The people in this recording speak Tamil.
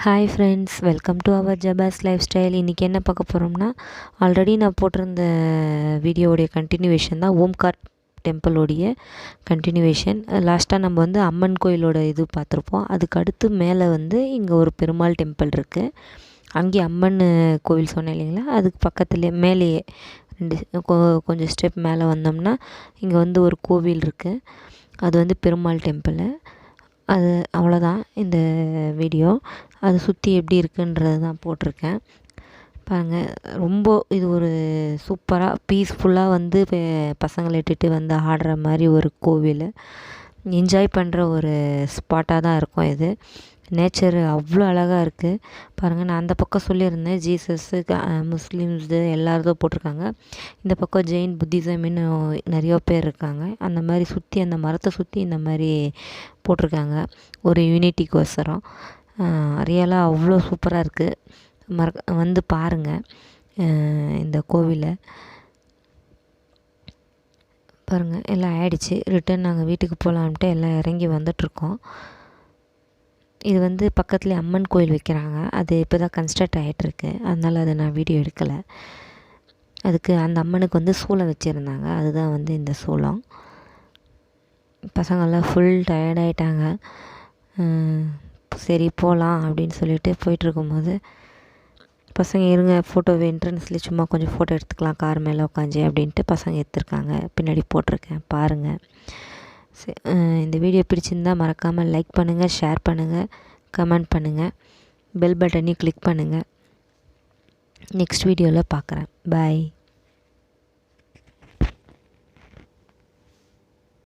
Hi friends, welcome to our ஜபாஸ் லைஃப் ஸ்டைல். இன்றைக்கி என்ன பார்க்க போகிறோம்னா, ஆல்ரெடி நான் போட்டிருந்த வீடியோவுடைய கண்டினியூவேஷன் தான். ஓம்கார் டெம்பிளோடைய கண்டினியூவேஷன். லாஸ்ட்டாக நம்ம வந்து அம்மன் கோயிலோட இது பார்த்துருப்போம். அதுக்கு அடுத்து மேலே வந்து இங்கே ஒரு பெருமாள் டெம்பிள் இருக்குது. அங்கே அம்மன் கோவில் சொன்னேன் இல்லைங்களா, அதுக்கு பக்கத்துலேயே மேலேயே கொஞ்சம் ஸ்டெப் மேலே வந்தோம்னா இங்கே வந்து ஒரு கோவில் இருக்குது. அது வந்து பெருமாள் டெம்பிள். அது அவ்வளோதான் இந்த வீடியோ. அதை சுற்றி எப்படி இருக்குன்றது தான் போட்டிருக்கேன். பாருங்கள், ரொம்ப இது ஒரு சூப்பராக பீஸ்ஃபுல்லாக வந்து பசங்களை இட்டுட்டு வந்து ஆடுற மாதிரி ஒரு கோவில். என்ஜாய் பண்ணுற ஒரு ஸ்பாட்டாக தான் இருக்கும் இது. நேச்சர் அவ்வளோ அழகாக இருக்குது. பாருங்கள், நான் அந்த பக்கம் சொல்லியிருந்தேன் ஜீசஸ்ஸு, முஸ்லீம்ஸு எல்லாரதும் போட்டிருக்காங்க. இந்த பக்கம் ஜெயின், புத்திசம்னு நிறைய பேர் இருக்காங்க. அந்த மாதிரி சுற்றி அந்த மரத்தை சுற்றி இந்த மாதிரி போட்டிருக்காங்க ஒரு யூனிட்டிக்கோசரம். ரியலாக அவ்வளோ சூப்பராக இருக்குது. வந்து பாருங்கள் இந்த கோவிலை. பாருங்கள், எல்லாம் ஆயிடுச்சு. ரிட்டன் நாங்கள் வீட்டுக்கு போகலான்ட்டு எல்லாம் இறங்கி வந்துட்ருக்கோம். இது வந்து பக்கத்துலேயே அம்மன் கோயில் வைக்கிறாங்க. அது இப்போ தான் கன்ஸ்ட்ரக்ட் ஆகிட்டுருக்கு. அதனால் அதை நான் வீடியோ எடுக்கலை. அதுக்கு அந்த அம்மனுக்கு வந்து சூளம் வச்சுருந்தாங்க. அதுதான் வந்து இந்த சூளம். பசங்கள்லாம் ஃபுல் டயர்டாயிட்டாங்க. சரி போகலாம் அப்படின்னு சொல்லிட்டு போயிட்டுருக்கும்போது பசங்க இருங்க ஃபோட்டோ என்ட்ரன்ஸ்லேயே சும்மா கொஞ்சம் ஃபோட்டோ எடுத்துக்கலாம் கார் மேலே உட்காந்து அப்படின்ட்டு பசங்க எடுத்துருக்காங்க. பின்னாடி போட்டிருக்கேன் பாருங்கள். இந்த வீடியோ பிடிச்சிருந்தால் மறக்காமல் லைக் பண்ணுங்கள், ஷேர் பண்ணுங்கள், கமெண்ட் பண்ணுங்கள், பெல் பட்டனையும் கிளிக் பண்ணுங்கள். நெக்ஸ்ட் வீடியோவில் பார்க்குறேன். பாய்.